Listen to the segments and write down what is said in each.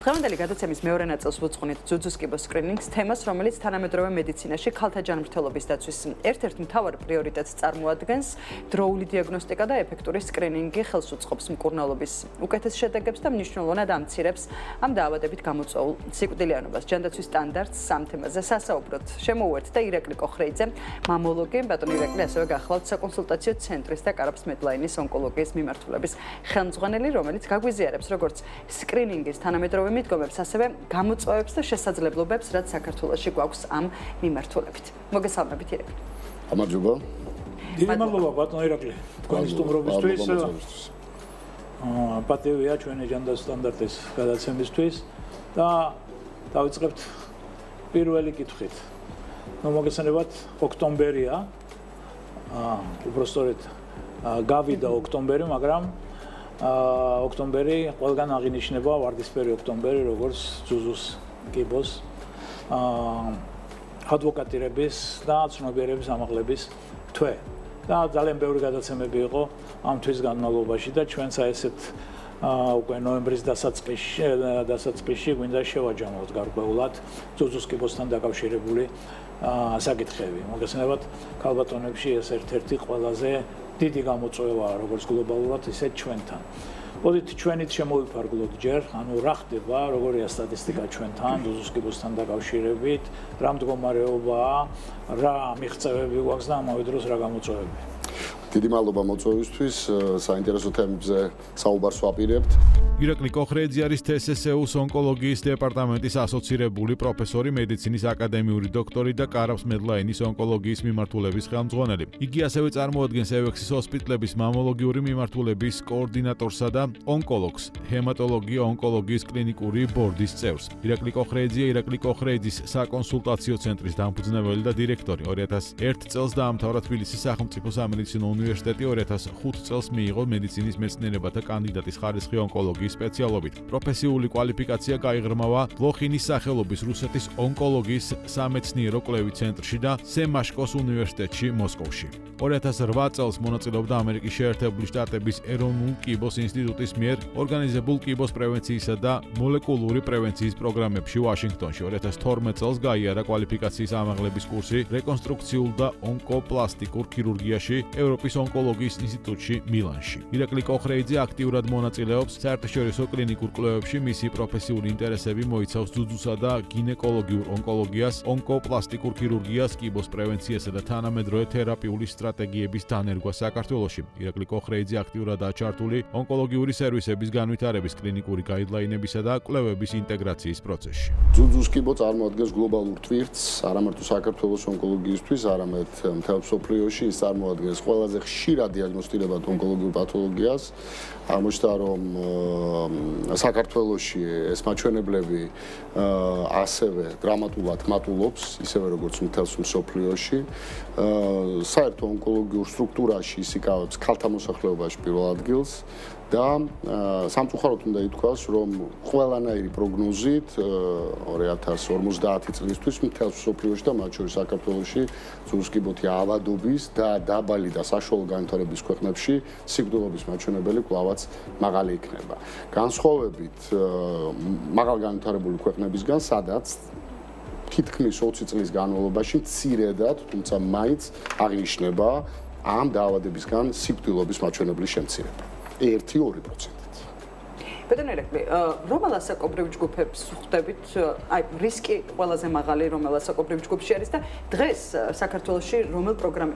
დღევანდელი გადაცემის მეორე ნაწილს ვუძღვნით ძუძუს კიბოს სკრინინგს თემას, რომელიც თანამედროვე მედიცინაში ქალთა ჯანმრთელობის დაცვის ერთ-ერთ მთავარ პრიორიტეტს წარმოადგენს. დროული დიაგნოსტიკა და ეფექტური სკრინინგი ხელს უწყობს მკურნალობის უკეთეს შედეგებს და მნიშვნელოვნად ამცირებს ამ დაავადებით გამოწვეულ სიკვდილიანობას. ჯანდაცვის სტანდარტს ამ თემაზე სასაუბროდ შემოუერთდა ირაკლი კოხრეიძე, მამოლოგი. ბატონი ირაკლი ასევე გახლავთ საკონსულტაციო ცენტრის და კარაფს მედლაინის ონკოლოგიის მიმართულების ხელმძღვანელი, რომელიც გაგვიზიარებს როგორც სკრინინგის თანამედროვე მიდგომებს, ასევე გამოწვევებს და შესაძლებლობებს, რაც საქართველოში გვაქვს ამ მიმართულებით. მოგესალმებით ირაკლი. გამარჯობა. დიდი მადლობა ბატონ ირაკლი თქვენი სტუმრობისთვის. პატივია ჩვენი ჯანდაცვის სტანდარტის გადაცემისთვის და დავიწყებთ პირველი კითხვით. მოგესალმებით, ოქტომბერია. უბრალოდ გავიდა ოქტომბერი, მაგრამ ოქტომბერი ყველგან აღინიშნება ვარდისფერი ოქტომბერი, როგორც ძუძუს კიბოს ადვოკატირების და ცნობიერების ამაღლების თვე. და ძალიან ბევრი გადაცემები იყო ამ თვის განმავლობაში და ჩვენც ესეთ უკვე ნოემბრის დასაწყისში გვინდა შევაჯამოთ გარკვეულად ძუძუს კიბოსთან დაკავშირებული საკითხები. მოგესალმებით, ქალბატონებში ეს ერთ-ერთი ყველაზე დიდი გამოწვევაა როგორც გლობალურად, ისე ჩვენთან. მოდით ჩვენით შემოვიფარგლოთ ჯერ, ანუ რა ხდება, როგორია სტატისტიკა ჩვენთან ძუძუს კიბოსთან დაკავშირებით, რა მდგომარეობაა, რა მიღწევები გვაქვს და ამავე დროს რა გამოწვევები. დიდი მადლობა მოწვევისთვის, საინტერესო თემებზე საუბარს ვაპირებთ. ირაკლი კოხრეიძე არის TSSU-ს ონკოლოგიის დეპარტამენტის ასოცირებული პროფესორი, მედიცინის აკადემიური დოქტორი და კარაფს მედლაინის ონკოლოგიის მიმართულების ხელმძღვანელი. იგი ასევე წარმოადგენს ევექსის ჰოსპიტლების მამოლოგიური მიმართულების კოორდინატორსა და ონკოლოგს, ჰემატოლოგია ონკოლოგიის კლინიკური ბორდის წევრს. ირაკლი კოხრეიძე ირაკლი კოხრეიძის საკონსულტაციო ცენტრის დამფუძნებელი და დირექტორი. 2001 წელს დაამთავრა თბილისის სახელმწიფო სამედიცინო უნივერსიტეტი, 2005 წელს მიიღო მედიცინის მეცნიერებათა კანდიდატის ხარისხი ონკოლოგიის სპეციალობით. პროფესიული კვალიფიკაცია გაიღრმავა ბლოხინის სახელობის რუსეთის ონკოლოგიის სამეცნიერო კვლევით ცენტრში და სემაშკოს უნივერსიტეტში მოსკოვში. 2008 წელს მონაწილეობდა ამერიკის შეერთებული შტატების ეროვნულ კიბოს ინსტიტუტის მიერ ორგანიზებულ კიბოს პრევენციისა და მოლეკულური პრევენციის პროგრამებში ვაშინგტონში. 2012 წელს გაიარა კვალიფიკაციის ამაღლების კურსი რეკონსტრუქციულ და ონკოპლასტიკურ ქირურგიაში ევროპის ონკოლოგიის ინსტიტუტში მილანში. ირაკლი კოხრეიძე აქტიურად მონაწილეობს საერთაშორისო კლინიკურ კვლევებში, მისი პროფესიული ინტერესები მოიცავს ძუძუსა და გინეკოლოგიურ ონკოლოგიას, ონკოპლასტიკურ ქირურგიას, კიბოს პრევენციასა და თანამედროვე თერაპიული სტრატეგიების დანერგვას საქართველოში. ირაკლი კოხრეიძე აქტიურადაა ჩართული ონკოლოგიური სერვისების განვითარების, კლინიკური გაიდლაინებისა და კვლევების ინტეგრაციის პროცესში. ძუძუს კიბო წარმოადგენს გლობალურ ტვირთს, არამარტო საქართველოს ონკოლოგიისთვის, არამედ მთელ მსოფლიოში ის წარმოადგენს ყველაზე ხშირად დიაგნოსტირებად ონკოლოგიურ პათოლოგიას. აღმოჩნდა, რომ საქართველოში ეს მაჩვენებლები ასევე დრამატულად მატულობს, ისევე როგორც მთელ მსოფლიოში. საერთო ონკოლოგიურ სტრუქტურაში ის იკავებს ქალთა მოსახლეობაში პირველ ადგილს და სამწუხაროდ უნდა ითქვას, რომ ყველანაირი პროგნოზით 2050 წლისთვის მთელ მსოფლიოში და მათ შორის საქართველოში ძუძუს კიბოთი ავადობის და დაბალი და საშუალო განვითარების ქვეყნებში სიკვდილობის მაჩვენებელი კვლავაც მაღალი იქნება. განსხვავებით მაღალ განვითარებული ქვეყნებისგან, სადაც თითქმის 20 წლის განმავლობაში მცირედად, თუმცა მაინც აღინიშნება ამ დაავადებისგან სიკვდილობის მაჩვენებლის შემცირება. 1-2%. ბატონო ირაკლი, რომელ ასაკობრივ ჯგუფებს ხვდებით, აი რისკი ყველაზე მაღალი რომელ ასაკობრივ ჯგუფში არის და დღეს საქართველოში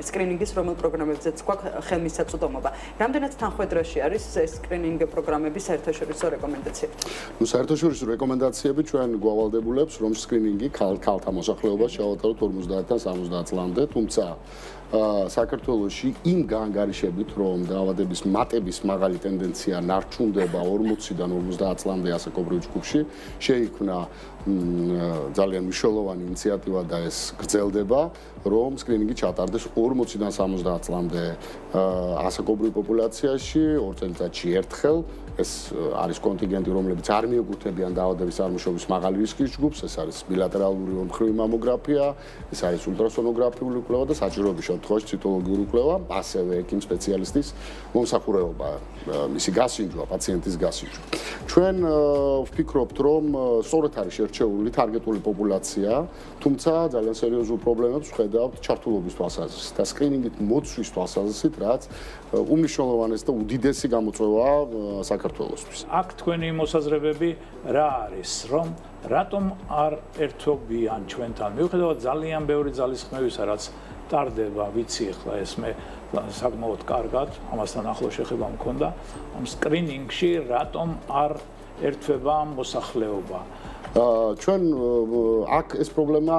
სკრინინგის რომელ პროგრამებზეც გვაქვს ხელმისაწვდომობა. რამდენად თანხვედრაში არის ეს სკრინინგ პროგრამების საერთაშორისო რეკომენდაციები? საერთაშორისო რეკომენდაციები ჩვენ გვავალდებულებს, რომ სკრინინგი ქალთა მოსახლეობას შევატაროთ 50-დან 70 წლამდე, თუმცა საქართველოში იმ განგარიშებით, რომ დაავადების მატების მაღალი ტენდენცია ნარჩუნდება 40-დან 50 წლამდე ასაკობრივ ჯგუფში, შეიქმნა ძალიან მნიშვნელოვანი ინიციატივა და ეს გრძელდება, რომ სკრინინგი ჩატარდეს 40-დან 70 წლამდე ასაკობრივ პოპულაციაში 2 წელიწადში ერთხელ. ეს არის კონტინგენტი, რომლებიც არ მიეკუთვნებიან დაავადების წარმოშობის მაღალი რისკის ჯგუფს, ეს არის ბილატერალური ორმხრივი მამოგრაფია, ეს არის ულტრასონოგრაფიული კვლევა და საჭიროების შემთხვევაში ციტოლოგიური კვლევა, ასევე ექიმ სპეციალისტის მომსახურება, მისი გასინჯვა, პაციენტის გასინჯვა. ჩვენ ვფიქრობთ, რომ სწორედ არის შერჩეული ტარგეტული პოპულაცია, თუმცა ძალიან სერიოზულ პრობლემებს ვხედავთ ჩართულობის თვალსაზრისით და სკრინინგით მოცვის თვალსაზრისით, რაც უმნიშვნელოვანესი და უდიდესი გამოწვევაა საქართველოსთვის. აქ თქვენი მოსაზრებები რა არის, რომ რატომ არ ერთობიან ჩვენთან? მიუხედავად ძალიან ბევრი ძალისხმევისა, რაც ტარდება, ვიცი ახლა ეს მე საკმაოდ კარგად, ამასთან ახლო შეხება მქონდა, ამ სკრინინგში რატომ არ ერთვება მოსახლეობა? ჩვენ აქ ეს პრობლემა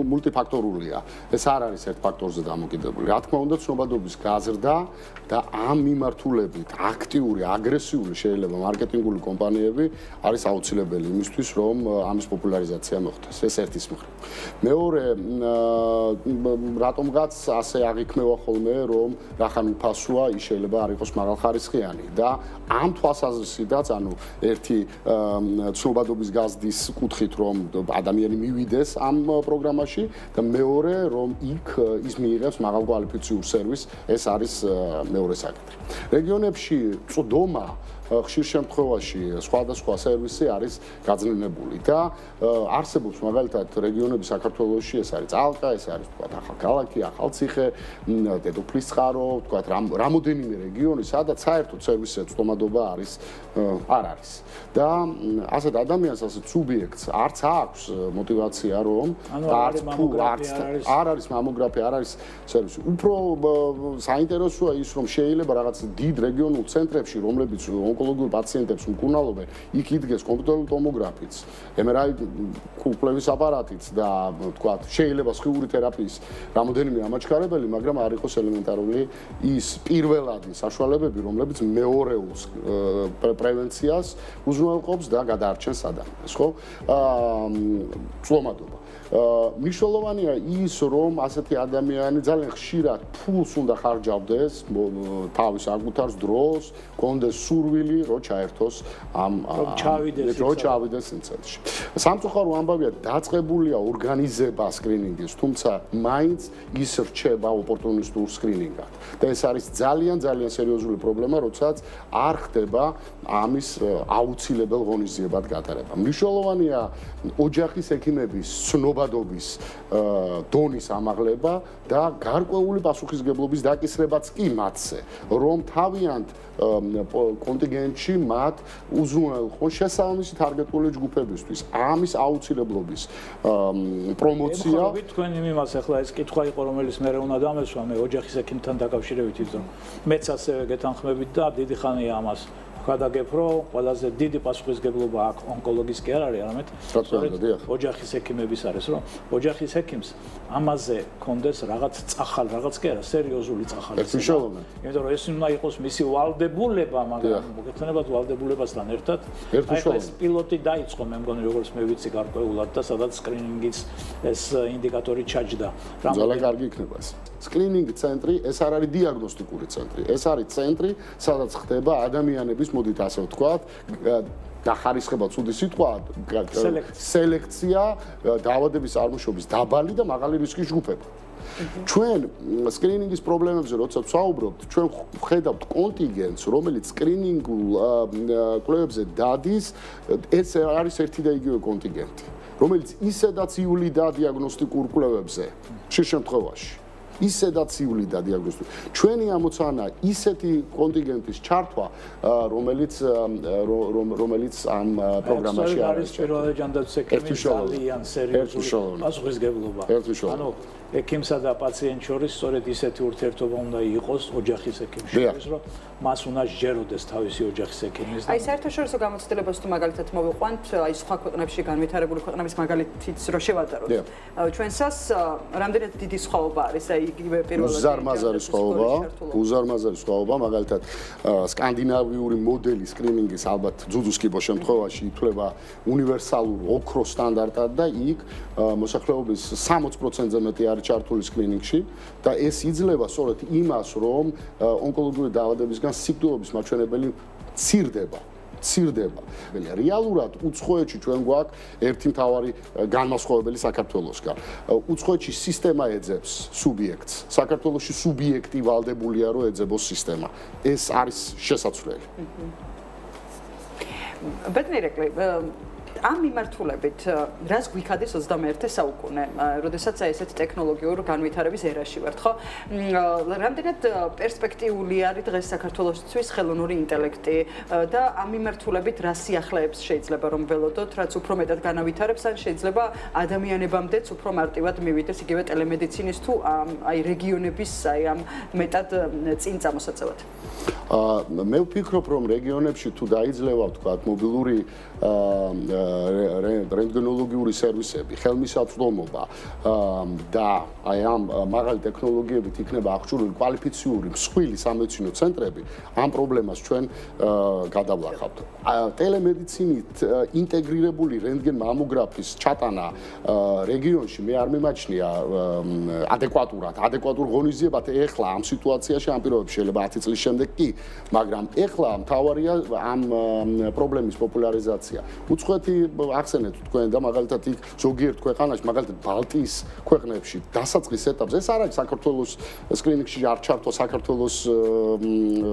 მულტიფაქტორულია. ეს არ არის ერთ ფაქტორზე დამოკიდებული. რა თქმა უნდა, ცნობადობის გაზრდა და ამ მიმართულებით აქტიური, აგრესიული შეიძლება მარკეტინგული კომპანიები არის აუცილებელი იმისთვის, რომ ამის პოპულარიზაცია მოხდეს. ეს ერთის მხრივ. მეორე, რატომღაც ასე აღიქმევა ხოლმე, რომ რახან უფასოა, ის შეიძლება არ იყოს მაღალხარისხიანი და ამ თვალსაზრისითაც, ანუ ერთი ცნობადობის გაზრდის კუთხით, რომ ადამიანი მივიდეს ამ პროგრამაში და მეორე, რომ იქ ის მიიღებს მაღალკვალიფიციურ სერვისს, ეს არის მეორე საკითხი. რეგიონებში წვდომა ხშირ შემთხვევაში სხვადასხვა სერვისი არის გაძნელებული და არსებობს მაგალითად რეგიონები საქართველოში, ეს არის წალკა, ეს არის თქვა ახალქალაქი, ახალციხე, დედოფლის წყარო, თქვა რამოდენიმე რეგიონი, სადაც საერთოდ სერვისზე წვდომადობა არის არ არის. და ასეთ ადამიანს, ასეთ სუბიექტს არც აქვს мотиваცია რომ არ არის მამოგრაფია, არ არის სერვისი. უფრო საინტერესოა ის, რომ შეიძლება რაღაც დიდ რეგიონულ ცენტრებში, რომლებიც ონკოლოგიურ პაციენტებს მკურნალობენ, იქ იდგეს კომპიუტერული ტომოგრაფიც, MRI კვლევის აპარატიც და თქვა შეიძლება სხიური თერაპიის რამოდენიმე ამაჩქარებელი, მაგრამ არ იყოს ელემენტარული ის პირველადი საშუალებები, რომლებიც მეორეულს პრევენციას უზრუნველყოფს და გადაარჩენს ადამიანს, ხო? წლომადობა. მნიშვნელოვანია ის, რომ ასეთი ადამიანი ძალიან ხშირად ფულს უნდა ხარჯავდეს თავის საკუთარ დროს, კონდეს სურვილი, რომ ჩაერთოს ამ ჩავიდეს იმ ცენტრში. სამწუხარო ამბავია, დაწყებულია ორგანიზება სკრინინგის, თუმცა მაინც ის რჩება ოპორტუნისტურ სკრინინგად. და ეს არის ძალიან სერიოზული პრობლემა, როდესაც არ ხდება ამის აუცილებელ ღონისძიებად გატარება. მნიშვნელოვანია ოჯახის ექიმების ცნობადობის დონის ამაღლება და გარკვეული პასუხისგებლობის დაკისრებაც კი მათზე, რომ თავიანთ კონტინგენტში მათ უზრუნველყონ შესაბამისი ტარგეტული ჯგუფებისთვის. ამის აუცილებლობის პრომოცია. თქვენ იმას ახლა ეს კითხვა იყო, რომელიც მე უნდა დამესვა, მე ოჯახის ექიმთან დაკავშირებით ის, რომ მეც ასევე გეთანხმებით და დიდი ხანია ამას გადაგებ, რომ ყველაზე დიდი პასუხისგებლობა აქვს ონკოლოგის კი არ არის, არამედ ოჯახის ექიმების არის, რომ ოჯახის ექიმს ამაზე კონდეს რაღაც წახალ, რაღაც კი არა, სერიოზული წახალი. იმიტომ რომ ეს უნდა იყოს მისი ვალდებულება, მაგრამ მოგეხსენებათ ვალდებულებასთან ერთად აი ეს პილოტი დაიწყო, მე მგონი როგორც მე ვიცი გარკვეულად და სადაც სკრინინგის ეს ინდიკატორი ჩაჯდა. ძალიან კარგი იქნება ეს. სკრინინგ ცენტრი ეს არ არის დიაგნოსტიკური ცენტრი, ეს არის ცენტრი, სადაც ხდება ადამიანების, მოდით ასე ვთქვათ, დახარისხება ცუდი სიტყვა, სელექცია დაავადების წარმოშობის დაბალი და მაღალი რისკის ჯგუფები. ჩვენ სკრინინგის პრობლემებზე როცა ვსაუბრობთ, ჩვენ ვხედავთ კონტინგენტს, რომელიც სკრინინგულ კვლევებზე დადის, ეს არის ერთი და იგივე კონტინგენტი, რომელიც ისედაც ივლიდა დიაგნოსტიკურ კვლევებზე ხშირ შემთხვევაში. ისედაც ივლიდა დიაგნოსტიკურ. ჩვენი ამოცანა ისეთი კონტინგენტის ჩართვა, რომელიც ამ პროგრამაში არის პირველი ჯანდაცვის ექიმის ძალიან სერიოზული პასუხისგებლობა. ანუ ექიმსა და პაციენტ შორის სწორედ ისეთი ურთიერთობა უნდა იყოს ოჯახის ექიმის შორის, რომ მას უნდა სჯეროდეს თავისი ოჯახის ექიმის. აი საერთაშორისო გამოცდილებას თუ მაგალითად მოვიყვანთ, აი სხვა ქვეყნებში განვითარებული ქვეყნების მაგალითიც რო შევატაროთ. ჩვენსას რამდენად დიდი სხვაობა არის, აი იგივე პირველად უზარმაზარი სხვაობა, მაგალითად სკანდინავიური მოდელი სკრინინგის ალბათ ძუძუსკიბოს შემთხვევაში ითვლება უნივერსალურ ოქროს სტანდარტად და იქ მოსახლეობის 60%-ზე მეტი არის ჩართული სკრინინგში და ეს იძლევა სწორედ იმას, რომ ონკოლოგიური დაავადებისგან სიკვდილობის მაჩვენებელი მცირდება. რეალურად უცხოეთში ჩვენ გვაქვს ერთი მთავარი განმასხვავებელი საქართველოსგან. უცხოეთში სისტემა ეძებს სუბიექტს. საქართველოში სუბიექტი ვალდებულია რომ ეძებოს სისტემა. ეს არის შესაძლებელი. ბედნიერეკლი ამ მიმართულებით რას გვიქადის 21 საუკუნე, როდესაც ესეთ ტექნოლოგიურ განვითარების ერაში ვართ, ხო? რამდენად პერსპექტიული არის დღეს საქართველოსთვის ხელოვნური ინტელექტი და ამ მიმართულებით რა სიახლეებს შეიძლება რომ ველოდოთ, რაც უფრო მეტად განავითარებს, ან შეიძლება ადამიანებამდეც უფრო მარტივად მივიდეს იგივე ტელემედიცინის თუ აი რეგიონების აი ამ მეტად წინ წამოსაწევად? მე ვფიქრობ, რომ რეგიონებში თუ დაიძლევა ვთქვათ მობილური რენტგენოლოგიური სერვისები, ხელმისაწვდომობა და აი ამ მაღალი ტექნოლოგიებით იქნება აღჭურვილი კვალიფიციური მსხვილი სამედიცინო ცენტრები, ამ პრობლემას ჩვენ გადავლახავთ. ტელემედიცინით ინტეგრირებული რენტგენ მამოგრაფის ჩატანა რეგიონში მე არ მიმაჩნია ადეკვატურ ღონისძიებად ეხლა ამ სიტუაციაში ამ პირობებში შეიძლება 10 წლის შემდეგ კი, მაგრამ ეხლა მთავარია ამ პრობლემის პოპულარიზაცია. უცხოეთი ახსენეთ თქვენ და მაგალითად იქ ზოგიერთ ქვეყანაში, მაგალითად ბალტიის ქვეყნებში დასაწყის ეტაპზე ეს არ არის საქართველოს სკრინინგში არ ჩართვა საქართველოს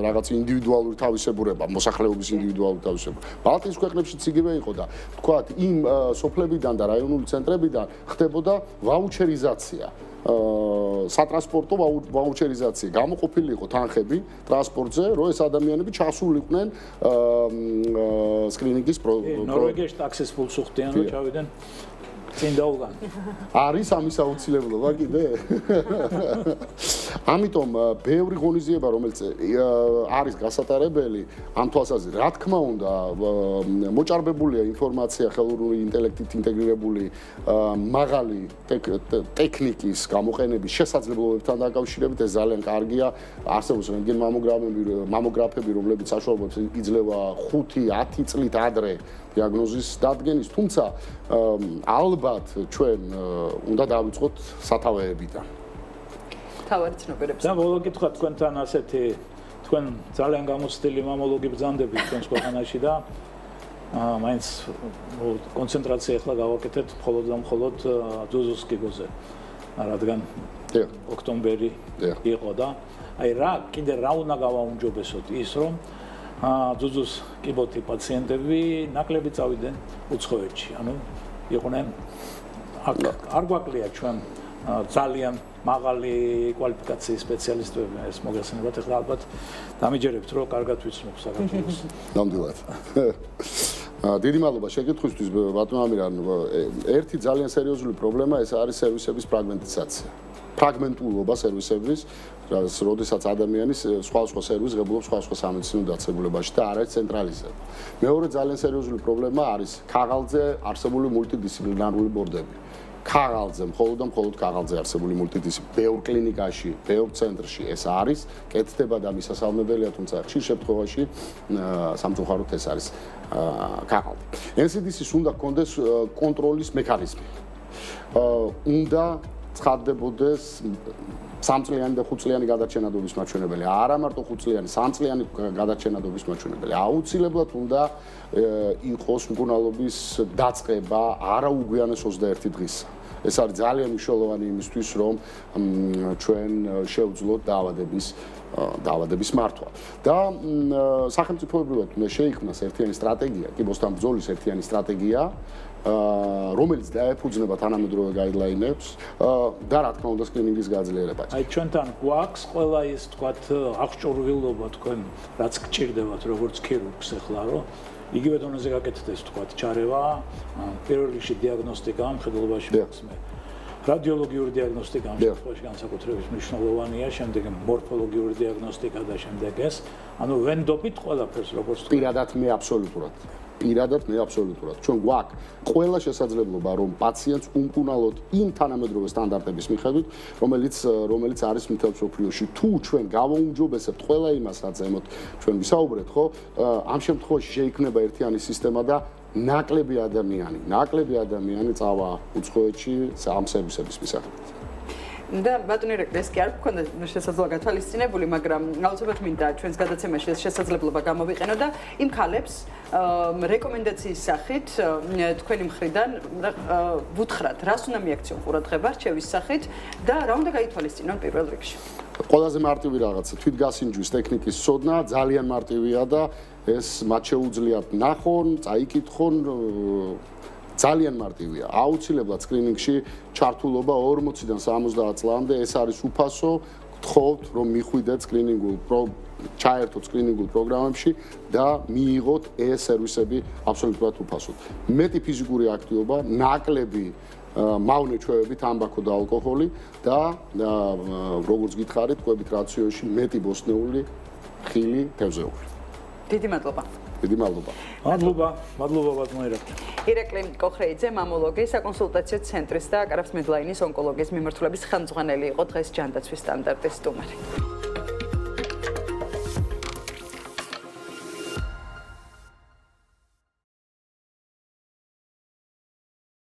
რაღაც ინდივიდუალური თავისებურება, მოსახლეობის ინდივიდუალური თავისებურება. ბალტიის ქვეყნებშიც იგივე იყო და თქვათ იმ სოფლებიდან და რაიონული ცენტრებიდან ხდებოდა ვაუჩერიზაცია. სატრანსპორტო ვაუჩერიზაცია გამოყოფილი იყო თანხები ტრანსპორტზე, რომ ეს ადამიანები ჩასულიყვნენ სკრინინგის ნორვეგიაში ტაქსის ფულს უხდიან, რომ ჩავიდნენ წინ დაუგან. არის ამის აუცილებლობა კიდე? ამიტომ ბევრი ღონისძიება, რომელიც არის გასატარებელი, ამ თვალსაზრისით, რა თქმა უნდა, მოჭარბებულია ინფორმაცია ხელოვნური ინტელექტით ინტეგრირებული მაღალი ტექნიკის გამოყენების შესაძლებლობებთან დაკავშირებით, ეს ძალიან კარგია. არსებობს რენტგენ მამოგრაფები, რომლებიც საშუალებებს იძლევა 5-10 წლით ადრე დიაგნოზის დადგენის, თუმცა ალბათ ჩვენ უნდა დავიწყოთ სათავეებიდან. თავარი ცნობიერებს. და ბოლო კითხვა თქვენთან ასეთი თქვენ ძალიან გამოცდილი მამოლოგი ბრძანდებით თქვენს ქვეყანაში და მაინც კონცენტრაცია ახლა გავაკეთეთ მხოლოდ და მხოლოდ ძუძუს კიბოზე, რადგან ოქტომბერი იყო და აი რა კიდე რა უნდა გავაუმჯობესოთ ის რომ ძუძუს კიბოთი პაციენტები ნაკლები წავიდნენ უცხოეთში, ანუ იყვნენ არ გვაკლია ჩვენ ძალიან მაღალი კვალიფიკაციის სპეციალისტები ეს მოგესალმებათ ახლა ალბათ დამიჯერებთ რომ კარგად ვიცნობ საქართველოს. ნამდვილად. დიდი მადლობა შეკითხვისთვის ბატონ ამირან. ერთი ძალიან სერიოზული პრობლემა ეს არის სერვისების ფრაგმენტიზაცია. ფრაგმენტულობა სერვისების, როდესაც ადამიანის სხვა სერვისი ღებულობს სხვა სამედიცინო დაწესებულებაში და არ არის ცენტრალიზება. მეორე ძალიან სერიოზული პრობლემა არის ქაღალდზე არსებული მულტიდისციპლინარული ბორდები. ქაღალდზე, მხოლოდ ქაღალდზე არსებული მულტიდისციპლინარული ბევრ კლინიკაში, ბევრ ცენტრში ეს არის, კეთდება და მისასალმებელია, თუმცა ხშირ შემთხვევაში სამწუხაროდ ეს არის ქაღალდი. NCDC-ს უნდა გქონდეს კონტროლის მექანიზმი. უნდა ცხადდებოდეს 3 წლიანი და 5 წლიანი გადარჩენადობის მაჩვენებელი, არა მარტო 5 წლიანი, 3 წლიანი გადარჩენადობის მაჩვენებელი. აუცილებლად უნდა იყოს მკურნალობის დაწყება არა უგვიანეს 21 დღისა. ეს არის ძალიან მნიშვნელოვანი იმისთვის, რომ ჩვენ შევძლოთ დაავადების მართვა. და სახელმწიფოებრივად უნდა შეიქმნას ერთიანი სტრატეგია, კიბოსთან ბრძოლის ერთიანი სტრატეგია, რომელიც დაეფუძნება თანამედროვე გაიდლაინებს და რა თქმა უნდა სკრინინგის გაძლიერებას. აი ჩვენთან გვაქვს ყველა ის თქვათ აღჭურვილობა თქვენ რაც გჭირდებათ როგორც ქირურგს ახლა რომ იგივე დონეზე გაკეთდეს თქვათ ჩარევა, პირველ რიგში დიაგნოსტიკა, მხედველობაში მოხსნე. რადიოლოგიური დიაგნოსტიკა ამ შემთხვევაში განსაკუთრებით მნიშვნელოვანია, შემდეგ მორფოლოგიური დიაგნოსტიკა და შემდეგ ეს. ანუ ვენდობით ყველაფერს როგორც პირადად მე აბსოლუტურად ჩვენ გვაქვს ყველა შესაძლებლობა რომ პაციენტს უმკურნალოთ იმ თანამედროვე სტანდარტების მიხედვით რომელიც არის მთელ მსოფლიოში თუ ჩვენ გავაუმჯობესებთ ყველა იმას რაც ემოთ ჩვენ ვისაუბრეთ ხო ამ შემთხვევაში შეიქმნება ერთიანი სისტემა და ნაკლები ადამიანი წავა უცხოეთში ამ სერვისების მისაღებად. და ბატონი რექტორი ეს კი არ გქონდა შესაძლოა გათვალისწინებული, მაგრამ აუცილებლად მინდა ჩვენს გადაცემაში ეს შესაძლებლობა გამოვიყენო და იმ ქალებს რეკომენდაციის სახით თქვენი მხრიდან ვუთხრათ, რას უნდა მიაქციონ ყურადღება რჩევის სახით და რა უნდა გაითვალისწინონ პირველ რიგში. ყველაზე მარტივი რაღაცა თვითგასინჯვის ტექნიკის ცოდნა ძალიან მარტივია და ეს მათ შეუძლიათ ნახონ, წაიკითხონ ძალიან მარტივია. აუცილებლად სკრინინგში ჩართულობა 40-დან 70 წლამდე ეს არის უფასო. გთხოვთ რომ მიხვიდეთ ჩაერთოთ სკრინინგულ პროგრამებში და მიიღოთ ეს სერვისები აბსოლუტურად უფასოდ. მეტი ფიზიკური აქტივობა, ნაკლები მავნე ჩვევები, თამბაქო და ალკოჰოლი და როგორც გითხარით, ყვებით რაციონში მეტი ბოსტნეული, ხილი, თევზეული. დიდი მადლობა. დიდი მადლობა. მადლობა ბატონო ირაკლი. ირაკლი კოხრეიძე, მამოლოგი, საკონსულტაციო ცენტრის და კარავს მედლაინის ონკოლოგიის მიმართულების ხელმძღვანელი იყო დღეს ჯანდაცვის სტანდარტის სტუმარი.